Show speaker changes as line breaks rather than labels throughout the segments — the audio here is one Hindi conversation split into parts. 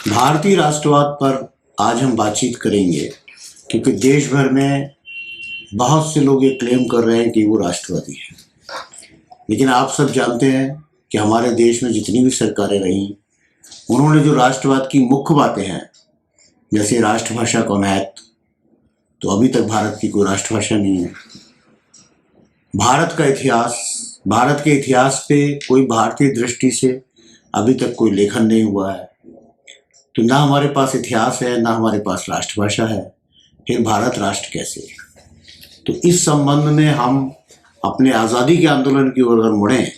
भारतीय राष्ट्रवाद पर आज हम बातचीत करेंगे क्योंकि देश भर में बहुत से लोग ये क्लेम कर रहे हैं कि वो राष्ट्रवादी हैं। लेकिन आप सब जानते हैं कि हमारे देश में जितनी भी सरकारें रहीं, उन्होंने जो राष्ट्रवाद की मुख्य बातें हैं, जैसे राष्ट्रभाषा का महत्व, तो अभी तक भारत की कोई राष्ट्रभाषा नहीं है। भारत का इतिहास, भारत के इतिहास पे कोई भारतीय दृष्टि से अभी तक कोई लेखन नहीं हुआ है। तो ना हमारे पास इतिहास है, ना हमारे पास राष्ट्रभाषा है, फिर भारत राष्ट्र कैसे है? तो इस संबंध में हम अपने आज़ादी के आंदोलन की ओर अगर मुड़ें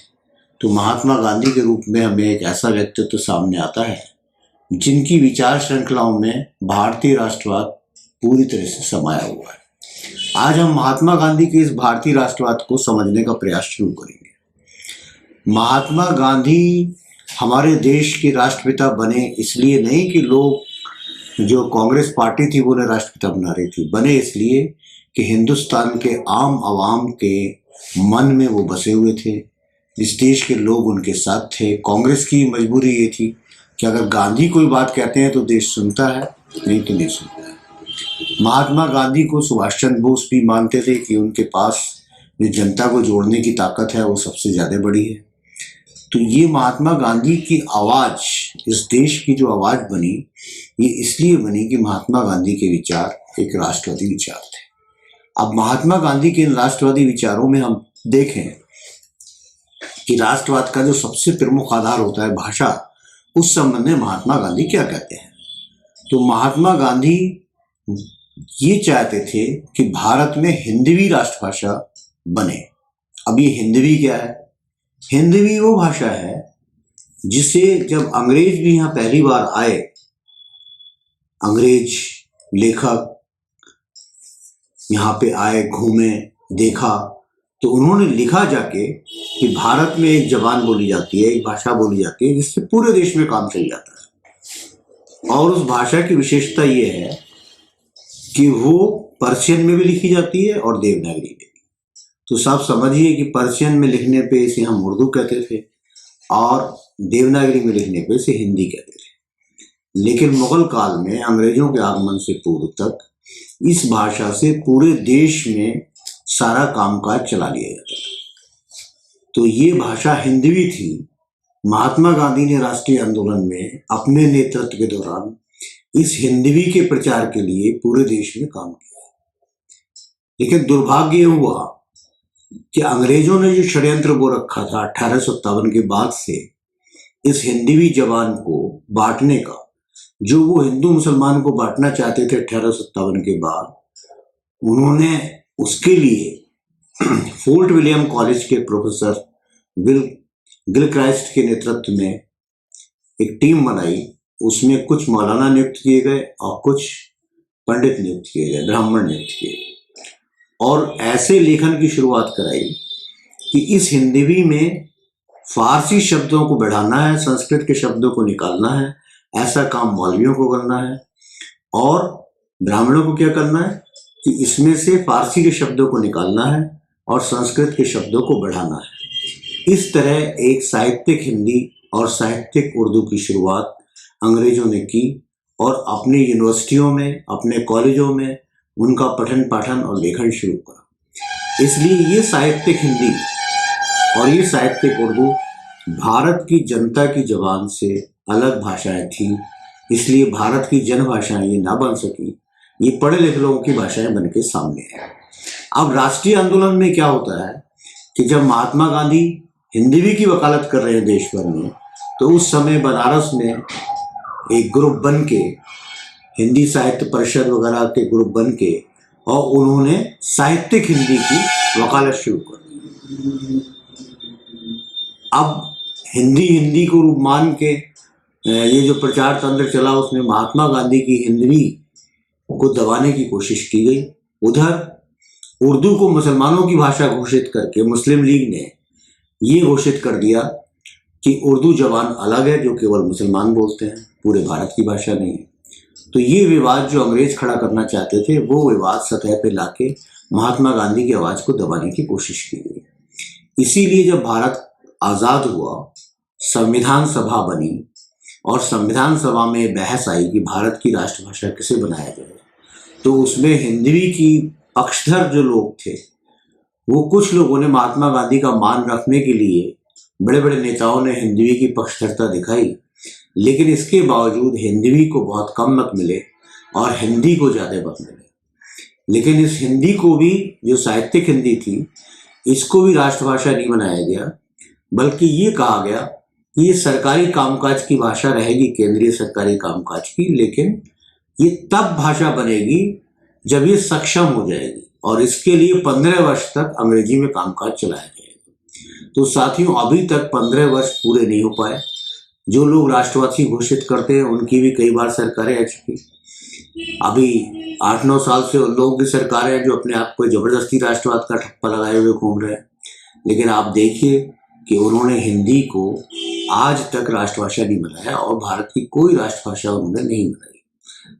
तो महात्मा गांधी के रूप में हमें एक ऐसा व्यक्तित्व सामने आता है जिनकी विचार श्रृंखलाओं में भारतीय राष्ट्रवाद पूरी तरह से समाया हुआ है। आज हम महात्मा गांधी के इस भारतीय राष्ट्रवाद को समझने का प्रयास शुरू करेंगे। महात्मा गांधी हमारे देश के राष्ट्रपिता बने इसलिए नहीं कि लोग, जो कांग्रेस पार्टी थी वो उन्हें राष्ट्रपिता बना रही थी, बने इसलिए कि हिंदुस्तान के आम आवाम के मन में वो बसे हुए थे। इस देश के लोग उनके साथ थे। कांग्रेस की मजबूरी ये थी कि अगर गांधी कोई बात कहते हैं तो देश सुनता है, नहीं तो नहीं सुनता है। महात्मा गांधी को सुभाष चंद्र बोस भी मानते थे कि उनके पास जो जनता को जोड़ने की ताकत है वो सबसे ज़्यादा बड़ी है। तो ये महात्मा गांधी की आवाज़, इस देश की जो आवाज़ बनी, ये इसलिए बनी कि महात्मा गांधी के विचार एक राष्ट्रवादी विचार थे। अब महात्मा गांधी के इन राष्ट्रवादी विचारों में हम देखें कि राष्ट्रवाद का जो सबसे प्रमुख आधार होता है भाषा, उस संबंध में महात्मा गांधी क्या कहते हैं। तो महात्मा गांधी ये चाहते थे कि भारत में हिंदवी राष्ट्रभाषा बने। अब ये हिंदवी क्या है? हिंदवी वो भाषा है जिसे जब अंग्रेज भी यहाँ पहली बार आए, अंग्रेज लेखक यहाँ पे आए, घूमे, देखा, तो उन्होंने लिखा जाके कि भारत में एक जबान बोली जाती है, एक भाषा बोली जाती है जिससे पूरे देश में काम चल जाता है। और उस भाषा की विशेषता ये है कि वो पर्शियन में भी लिखी जाती है और देवनागरी में भी। तो सब समझिए कि पर्शियन में लिखने पे इसे हम उर्दू कहते थे और देवनागरी में लिखने पे इसे हिंदी कहते थे। लेकिन मुगल काल में अंग्रेजों के आगमन से पूर्व तक इस भाषा से पूरे देश में सारा कामकाज चला लिया जाता था। तो ये भाषा हिंदवी थी। महात्मा गांधी ने राष्ट्रीय आंदोलन में अपने नेतृत्व के दौरान इस हिंदवी के प्रचार के लिए पूरे देश में काम किया। लेकिन दुर्भाग्य हुआ कि अंग्रेजों ने जो षड्यंत्र वो रखा था 1857 के बाद से इस हिंदवी जबान को बांटने का, जो वो हिंदू मुसलमान को बांटना चाहते थे 1857 के बाद, उन्होंने उसके लिए फोर्ट विलियम कॉलेज के प्रोफेसर गिलक्राइस्ट के नेतृत्व में एक टीम बनाई। उसमें कुछ मौलाना नियुक्त किए गए और कुछ पंडित नियुक्त किए गए, ब्राह्मण नियुक्त किए गए, और ऐसे लेखन की शुरुआत कराई कि इस हिंदवी में फारसी शब्दों को बढ़ाना है, संस्कृत के शब्दों को निकालना है। ऐसा काम मौलवियों को करना है और ब्राह्मणों को क्या करना है कि इसमें से फारसी के शब्दों को निकालना है और संस्कृत के शब्दों को बढ़ाना है। इस तरह एक साहित्यिक हिंदी और साहित्यिक उर्दू की शुरुआत अंग्रेजों ने की और अपनी यूनिवर्सिटियों में, अपने कॉलेजों में उनका पठन पाठन और लेखन शुरू करा। इसलिए ये साहित्यिक हिंदी और ये साहित्यिक उर्दू भारत की जनता की जबान से अलग भाषाएं थी। इसलिए भारत की जनभाषाएं ये ना बन सकी, ये पढ़े लिखे लोगों की भाषाएं बन के सामने हैं। अब राष्ट्रीय आंदोलन में क्या होता है कि जब महात्मा गांधी हिंदवी की वकालत कर रहे हैं देश भर में, तो उस समय बनारस में एक ग्रुप बन के, हिंदी साहित्य परिषद वगैरह के ग्रुप बन के, और उन्होंने साहित्यिक हिंदी की वकालत शुरू कर दी। अब हिंदी को रूप मान के ये जो प्रचार तंत्र चला, उसमें महात्मा गांधी की हिंदवी को दबाने की कोशिश की गई। उधर उर्दू को मुसलमानों की भाषा घोषित करके मुस्लिम लीग ने ये घोषित कर दिया कि उर्दू जबान अलग है, जो केवल मुसलमान बोलते हैं, पूरे भारत की भाषा नहीं है। तो ये विवाद जो अंग्रेज खड़ा करना चाहते थे, वो विवाद सतह पे लाके महात्मा गांधी की आवाज़ को दबाने की कोशिश की गई। इसीलिए जब भारत आज़ाद हुआ, संविधान सभा बनी, और संविधान सभा में बहस आई कि भारत की राष्ट्रभाषा किसे बनाया जाए, तो उसमें हिंदवी की पक्षधर जो लोग थे, वो कुछ लोगों ने महात्मा गांधी का मान रखने के लिए, बड़े बड़े नेताओं ने हिंदवी की पक्षधरता दिखाई, लेकिन इसके बावजूद हिंदवी को बहुत कम मत मिले और हिंदी को ज़्यादा मत मिले। लेकिन इस हिंदी को भी, जो साहित्यिक हिंदी थी, इसको भी राष्ट्रभाषा नहीं बनाया गया, बल्कि ये कहा गया कि ये सरकारी कामकाज की भाषा रहेगी, केंद्रीय सरकारी कामकाज की, लेकिन ये तब भाषा बनेगी जब ये सक्षम हो जाएगी, और इसके लिए 15 वर्ष तक अंग्रेजी में कामकाज चलाया जाएगा। तो साथियों, अभी तक 15 वर्ष पूरे नहीं हो पाए। जो लोग राष्ट्रवादी घोषित करते हैं उनकी भी कई बार सरकारें आ चुकी। अभी 8-9 साल से उन लोगों की सरकारें हैं जो अपने आप को जबरदस्ती राष्ट्रवाद का ठप्पा लगाए हुए घूम रहे हैं। लेकिन आप देखिए कि उन्होंने हिंदी को आज तक राष्ट्रभाषा नहीं बनाया, और भारत की कोई राष्ट्रभाषा उन्होंने नहीं बनाई,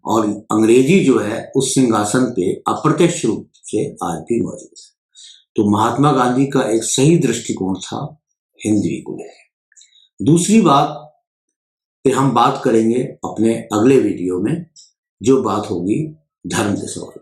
और अंग्रेजी जो है उस सिंहासन पे अप्रत्यक्ष रूप से आज भी मौजूद है। तो महात्मा गांधी का एक सही दृष्टिकोण था हिंदी को लेकर। दूसरी बात पे हम बात करेंगे अपने अगले वीडियो में, जो बात होगी धर्म के सवाल।